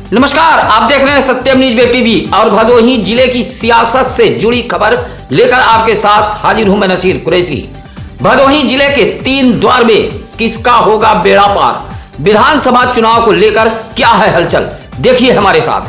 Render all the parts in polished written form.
नमस्कार, आप देख रहे हैं सत्यम न्यूज वेब टीवी और भदोही जिले की सियासत से जुड़ी खबर लेकर आपके साथ हाजिर हूं मैं नसीर कुरैशी। भदोही जिले के 3 द्वार में किसका होगा बेड़ा पार? विधानसभा चुनाव को लेकर क्या है हलचल, देखिए हमारे साथ।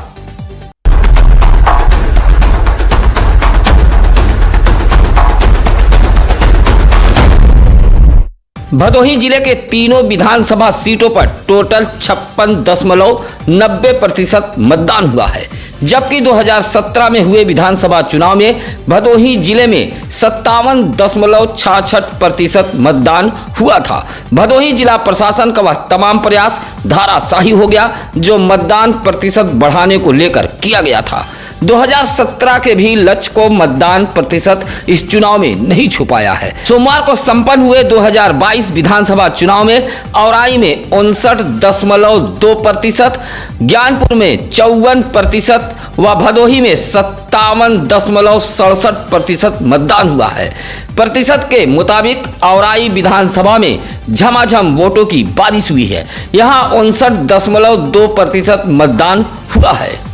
भदोही जिले के तीनों विधानसभा सीटों पर टोटल 56.90% मतदान हुआ है, जबकि 2017 में हुए विधानसभा चुनाव में भदोही जिले में 57.66% मतदान हुआ था। भदोही जिला प्रशासन का वह तमाम प्रयास धाराशाही हो गया जो मतदान प्रतिशत बढ़ाने को लेकर किया गया था। 2017 के भी लक्ष्य को मतदान प्रतिशत इस चुनाव में नहीं छुपाया है। सोमवार को संपन्न हुए 2022 विधानसभा चुनाव में औराई में 59.2%, ज्ञानपुर में 54% व भदोही में 57.67% मतदान हुआ है। प्रतिशत के मुताबिक औराई विधानसभा में झमाझम वोटों की बारिश हुई है। यहाँ 59.2% मतदान हुआ है।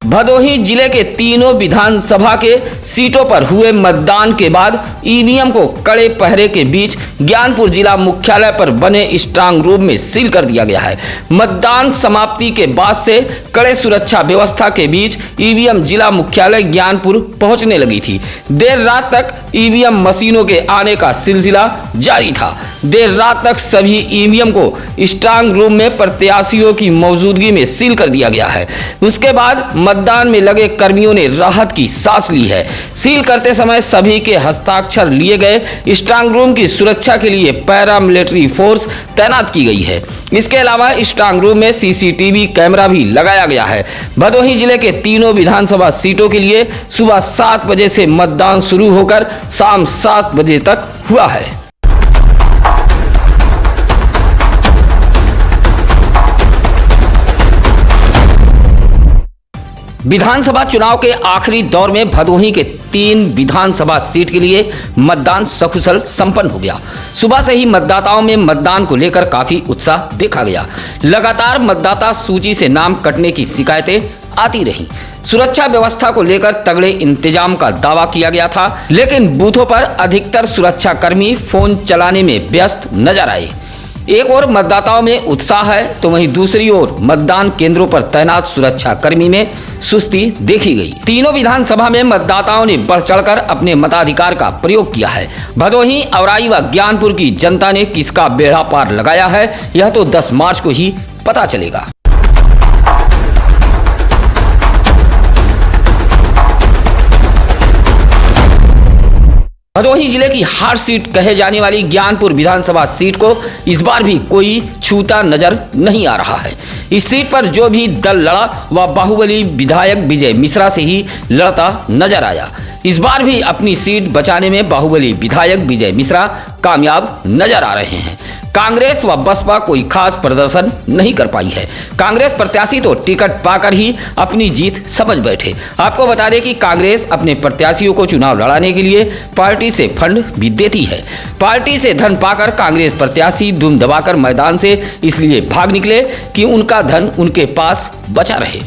भदोही जिले के तीनों विधानसभा के सीटों पर हुए मतदान के बाद ईवीएम को कड़े पहरे के बीच ज्ञानपुर जिला मुख्यालय पर बने स्ट्रांग रूम में सील कर दिया गया है। मतदान समाप्ति के बाद से कड़े सुरक्षा व्यवस्था के बीच ईवीएम जिला मुख्यालय ज्ञानपुर पहुंचने लगी थी। देर रात तक ईवीएम मशीनों के आने का सिलसिला जारी था। देर रात तक सभी ईवीएम को स्ट्रांग रूम में प्रत्याशियों की मौजूदगी में सील कर दिया गया है। उसके बाद मतदान में लगे कर्मियों ने राहत की सांस ली है। सील करते समय सभी के हस्ताक्षर लिए गए। स्ट्रांग रूम की सुरक्षा के लिए पैरामिलिट्री फोर्स तैनात की गई है। इसके अलावा स्ट्रांग रूम में सीसीटीवी कैमरा भी लगाया गया है। भदोही जिले के तीनों विधानसभा सीटों के लिए सुबह 7 बजे से मतदान शुरू होकर शाम 7 बजे तक हुआ है। विधानसभा चुनाव के आखिरी दौर में भदोही के 3 विधानसभा सीट के लिए मतदान सकुशल संपन्न हो गया। सुबह से ही मतदाताओं में मतदान को लेकर काफी उत्साह देखा गया। लगातार मतदाता सूची से नाम कटने की शिकायतें आती रहीं। सुरक्षा व्यवस्था को लेकर तगड़े इंतजाम का दावा किया गया था, लेकिन बूथों पर अधिकतर सुरक्षा कर्मी फोन चलाने में व्यस्त नजर आए। एक ओर मतदाताओं में उत्साह है तो वहीं दूसरी ओर मतदान केंद्रों पर तैनात सुरक्षा कर्मी में सुस्ती देखी गई। तीनों विधानसभा में मतदाताओं ने बढ़ चढ़कर अपने मताधिकार का प्रयोग किया है। भदोही, औराई व ज्ञानपुर की जनता ने किसका बेड़ा पार लगाया है, यह तो 10 मार्च को ही पता चलेगा। भदोही जिले की हार सीट कहे जाने वाली ज्ञानपुर विधानसभा सीट को इस बार भी कोई छूता नजर नहीं आ रहा है। इस सीट पर जो भी दल लड़ा वह बाहुबली विधायक विजय मिश्रा से ही लड़ता नजर आया। इस बार भी अपनी सीट बचाने में बाहुबली विधायक विजय मिश्रा कामयाब नजर आ रहे हैं। कांग्रेस व बसपा कोई खास प्रदर्शन नहीं कर पाई है। कांग्रेस प्रत्याशी तो टिकट पाकर ही अपनी जीत समझ बैठे। आपको बता दें कि कांग्रेस अपने प्रत्याशियों को चुनाव लड़ाने के लिए पार्टी से फंड भी देती है। पार्टी से धन पाकर कांग्रेस प्रत्याशी दुम दबाकर मैदान से इसलिए भाग निकले कि उनका धन उनके पास बचा रहे।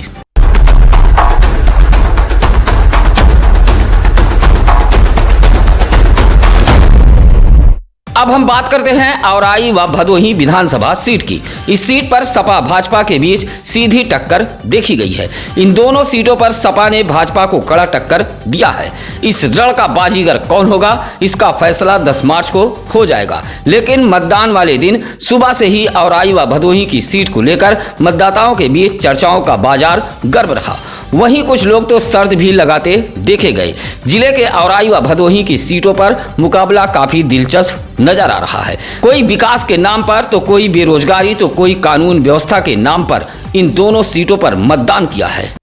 अब हम बात करते हैं औराई व भदोही विधानसभा सीट की। इस सीट पर सपा भाजपा के बीच सीधी टक्कर देखी गई है। इन दोनों सीटों पर सपा ने भाजपा को कड़ा टक्कर दिया है। इस रण का बाजीगर कौन होगा, इसका फैसला 10 मार्च को हो जाएगा। लेकिन मतदान वाले दिन सुबह से ही औराई व भदोही की सीट को लेकर मतदाताओं के बीच चर्चाओं का बाजार गर्म रहा। वहीं कुछ लोग तो शर्त भी लगाते देखे गए। जिले के औराई व भदोही की सीटों पर मुकाबला काफी दिलचस्प नजर आ रहा है। कोई विकास के नाम पर तो कोई बेरोजगारी तो कोई कानून व्यवस्था के नाम पर इन दोनों सीटों पर मतदान किया है।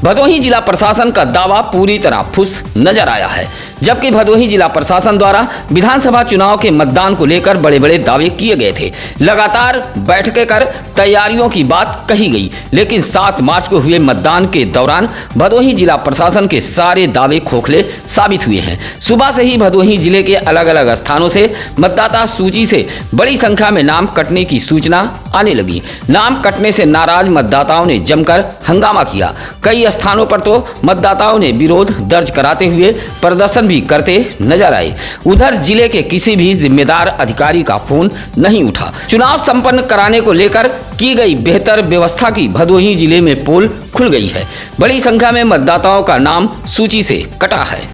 भदोही जिला प्रशासन का दावा पूरी तरह फुस नजर आया है, जबकि भदोही जिला प्रशासन द्वारा विधानसभा चुनाव के मतदान को लेकर बड़े बड़े दावे किए गए थे। लगातार बैठकें कर तैयारियों की बात कही गई, लेकिन 7 मार्च को हुए मतदान के दौरान भदोही जिला प्रशासन के सारे दावे खोखले साबित हुए हैं। सुबह से ही भदोही जिले के अलग अलग स्थानों से मतदाता सूची से बड़ी संख्या में नाम कटने की सूचना आने लगी। नाम कटने से नाराज मतदाताओं ने जमकर हंगामा किया। कई स्थानों पर तो मतदाताओं ने विरोध दर्ज कराते हुए प्रदर्शन भी करते नजर आए। उधर जिले के किसी भी जिम्मेदार अधिकारी का फोन नहीं उठा। चुनाव संपन्न कराने को लेकर की गई बेहतर व्यवस्था की भदोही जिले में पोल खुल गई है। बड़ी संख्या में मतदाताओं का नाम सूची से कटा है।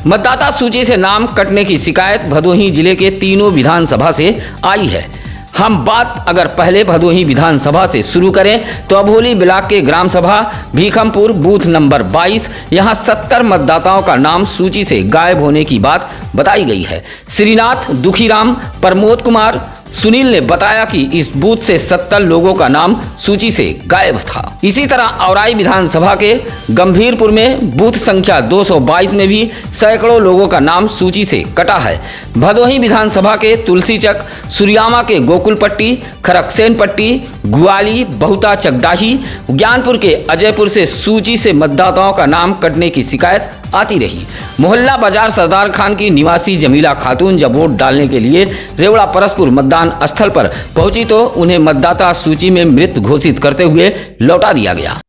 मतदाता सूची से नाम कटने की शिकायत भदोही जिले के तीनों विधानसभा से आई है। हम बात अगर पहले भदोही विधानसभा से शुरू करें तो अभोली ब्लॉक के ग्राम सभा भीखमपुर बूथ नंबर 22, यहां 70 मतदाताओं का नाम सूची से गायब होने की बात बताई गई है। श्रीनाथ, दुखीराम, प्रमोद कुमार, सुनील ने बताया कि इस बूथ से 70 लोगों का नाम सूची से गायब था। इसी तरह औराई विधानसभा के गंभीरपुर में बूथ संख्या 222 में भी सैकड़ों लोगों का नाम सूची से कटा है। भदोही विधानसभा के तुलसीचक, सुरियामा के गोकुलपट्टी, खरकसेनपट्टी, गुआली, बहुता चकडाही, ज्ञानपुर के अजयपुर से सूची से मतदाताओं का नाम कटने की शिकायत आती रही। मोहल्ला बाजार सरदार खान की निवासी जमीला खातून जब वोट डालने के लिए रेवड़ा परसपुर मतदान स्थल पर पहुंची तो उन्हें मतदाता सूची में मृत घोषित करते हुए लौटा दिया गया।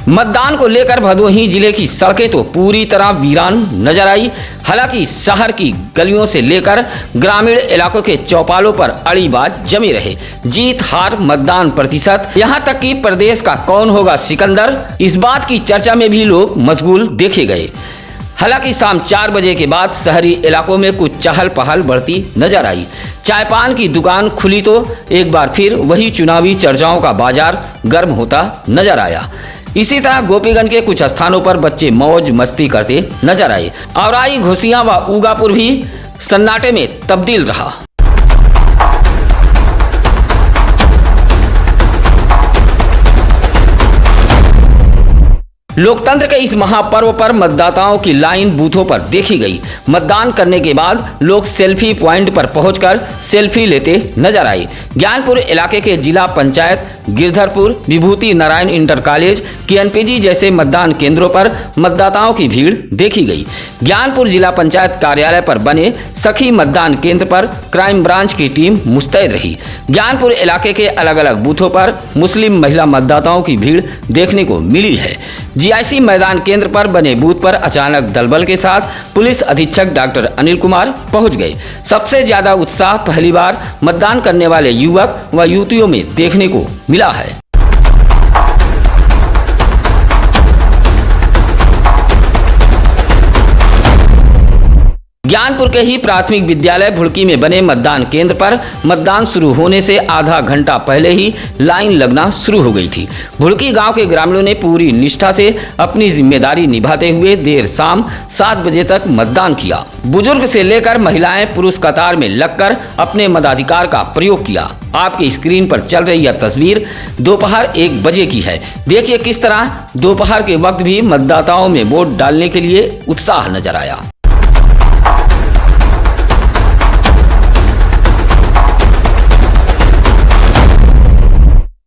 मतदान को लेकर भदोही जिले की सड़कें तो पूरी तरह वीरान नजर आई। हालांकि शहर की गलियों से लेकर ग्रामीण इलाकों के चौपालों पर अड़ीबाज जमे रहे। जीत हार, मतदान प्रतिशत, यहां तक कि प्रदेश का कौन होगा सिकंदर, इस बात की चर्चा में भी लोग मशगूल देखे गए। हालांकि शाम 4 बजे के बाद शहरी इलाकों में कुछ चहल पहल बढ़ती नजर आई। चाय पान की दुकान खुली तो एक बार फिर वही चुनावी चर्चाओं का बाजार गर्म होता नजर आया। इसी तरह गोपीगंज के कुछ स्थानों पर बच्चे मौज मस्ती करते नजर आए। औराई, घोसियां व ऊगापुर भी सन्नाटे में तब्दील रहा। लोकतंत्र के इस महापर्व पर मतदाताओं की लाइन बूथों पर देखी गई। मतदान करने के बाद लोग सेल्फी पॉइंट पर पहुंचकर सेल्फी लेते नजर आए। ज्ञानपुर इलाके के जिला पंचायत, गिरधरपुर, विभूति नारायण इंटर कॉलेज, केएनपीजी जैसे मतदान केंद्रों पर मतदाताओं की भीड़ देखी गई। ज्ञानपुर जिला पंचायत कार्यालय पर बने सखी मतदान केंद्र पर क्राइम ब्रांच की टीम मुस्तैद रही। ज्ञानपुर इलाके के अलग अलग बूथों पर मुस्लिम महिला मतदाताओं की भीड़ देखने को मिली है। जीआईसी मैदान केंद्र पर बने बूथ पर अचानक दलबल के साथ पुलिस अधीक्षक डॉक्टर अनिल कुमार पहुंच गए। सबसे ज्यादा उत्साह पहली बार मतदान करने वाले युवक व युवतियों में देखने को मिला है। ज्ञानपुर के ही प्राथमिक विद्यालय भुड़की में बने मतदान केंद्र पर मतदान शुरू होने से आधा घंटा पहले ही लाइन लगना शुरू हो गई थी। भुड़की गांव के ग्रामीणों ने पूरी निष्ठा से अपनी जिम्मेदारी निभाते हुए देर शाम 7 बजे तक मतदान किया। बुजुर्ग से लेकर महिलाएं पुरुष कतार में लगकर अपने मताधिकार का प्रयोग किया। आपकी स्क्रीन पर चल रही यह तस्वीर दोपहर 1 बजे की है। देखिए किस तरह दोपहर के वक्त भी मतदाताओं में वोट डालने के लिए उत्साह नजर आया।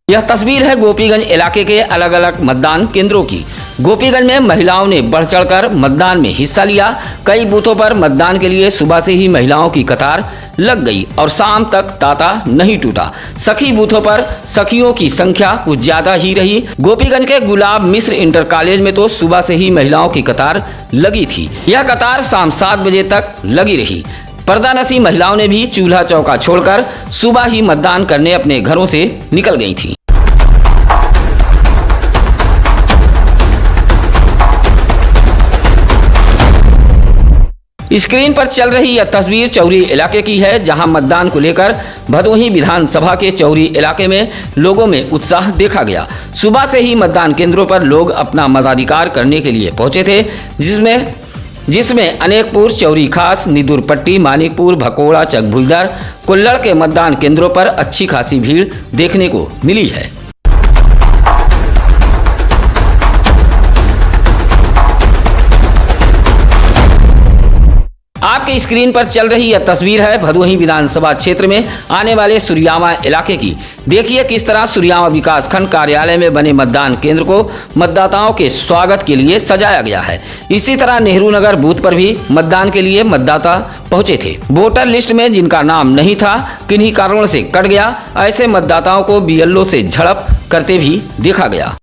यह तस्वीर है गोपीगंज इलाके के अलग अलग मतदान केंद्रों की। गोपीगंज में महिलाओं ने बढ़ चढ़कर मतदान में हिस्सा लिया। कई बूथों पर मतदान के लिए सुबह से ही महिलाओं की कतार लग गई और शाम तक तांता नहीं टूटा। सखी बूथों पर सखियों की संख्या कुछ ज्यादा ही रही। गोपीगंज के गुलाब मिश्र इंटर कॉलेज में तो सुबह से ही महिलाओं की कतार लगी थी। यह कतार शाम 7 बजे तक लगी रही। पर्दानसी महिलाओं ने भी चूल्हा चौका छोड़कर सुबह ही मतदान करने अपने घरों से निकल गई थी। स्क्रीन पर चल रही यह तस्वीर चौरी इलाके की है, जहां मतदान को लेकर भदोही विधानसभा के चौरी इलाके में लोगों में उत्साह देखा गया। सुबह से ही मतदान केंद्रों पर लोग अपना मताधिकार करने के लिए पहुंचे थे, जिसमें अनेकपुर, चौरी खास, निदुर पट्टी, मानिकपुर, भकोड़ा, चकभुइदर, कुल्लड़ के मतदान केंद्रों पर अच्छी खासी भीड़ देखने को मिली है। आपके स्क्रीन पर चल रही यह तस्वीर है भदोही विधानसभा क्षेत्र में आने वाले सुरियामा इलाके की। देखिए किस तरह सुरियामा विकासखंड कार्यालय में बने मतदान केंद्र को मतदाताओं के स्वागत के लिए सजाया गया है। इसी तरह नेहरू नगर बूथ पर भी मतदान के लिए मतदाता पहुंचे थे। वोटर लिस्ट में जिनका नाम नहीं था, किन्हीं कारणों से कट गया, ऐसे मतदाताओं को BLO से झड़प करते भी देखा गया।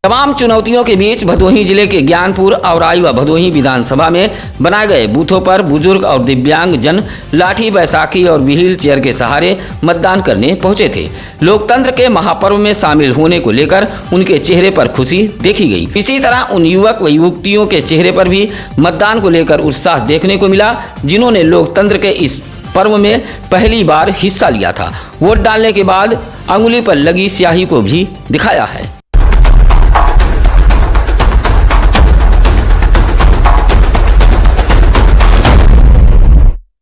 तमाम चुनौतियों के बीच भदोही जिले के ज्ञानपुर, औराई व भदोही विधानसभा में बनाए गए बूथों पर बुजुर्ग और दिव्यांग जन लाठी, बैसाखी और व्हील चेयर के सहारे मतदान करने पहुंचे थे। लोकतंत्र के महापर्व में शामिल होने को लेकर उनके चेहरे पर खुशी देखी गई। इसी तरह उन युवक व युवतियों के चेहरे पर भी मतदान को लेकर उत्साह देखने को मिला, जिन्होंने लोकतंत्र के इस पर्व में पहली बार हिस्सा लिया था। वोट डालने के बाद अंगुली पर लगी स्याही को भी दिखाया है।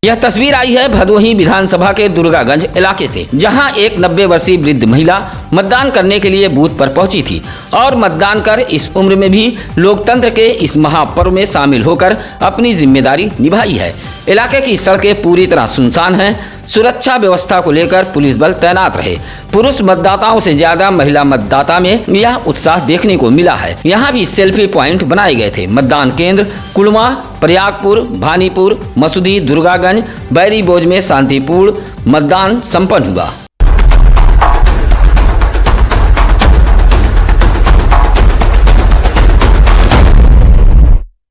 यह तस्वीर आई है भदोही विधानसभा के दुर्गागंज इलाके से, जहां एक 90 वर्षीय वृद्ध महिला मतदान करने के लिए बूथ पर पहुंची थी और मतदान कर इस उम्र में भी लोकतंत्र के इस महापर्व में शामिल होकर अपनी जिम्मेदारी निभाई है। इलाके की सड़कें पूरी तरह सुनसान हैं। सुरक्षा व्यवस्था को लेकर पुलिस बल तैनात रहे। पुरुष मतदाताओं से ज्यादा महिला मतदाता में यह उत्साह देखने को मिला है। यहाँ भी सेल्फी पॉइंट बनाए गए थे। मतदान केंद्र कुलमा, प्रयागपुर, भानीपुर, मसूदी, दुर्गागंज, बैरीबोज में शांतिपूर्ण मतदान संपन्न हुआ।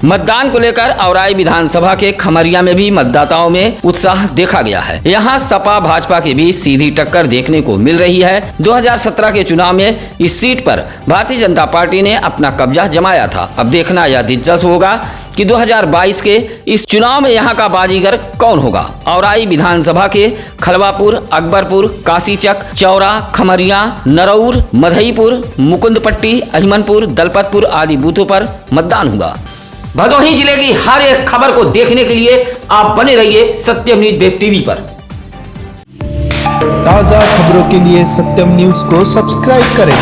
मतदान को लेकर औराई विधानसभा के खमरिया में भी मतदाताओं में उत्साह देखा गया है। यहाँ सपा भाजपा के बीच सीधी टक्कर देखने को मिल रही है। 2017 के चुनाव में इस सीट पर भारतीय जनता पार्टी ने अपना कब्जा जमाया था। अब देखना यह दिलचस्प होगा कि 2022 के इस चुनाव में यहाँ का बाजीगर कौन होगा। औराई विधानसभा के खलवापुर, अकबरपुर, काशीचक, चौरा, खमरिया, नरौर, मधईपुर, मुकुंदपट्टी, अहिमनपुर, दलपतपुर आदि बूथों पर मतदान हुआ। भदोही जिले की हर एक खबर को देखने के लिए आप बने रहिए सत्यम न्यूज वेब टीवी पर। ताज़ा खबरों के लिए सत्यम न्यूज को सब्सक्राइब करें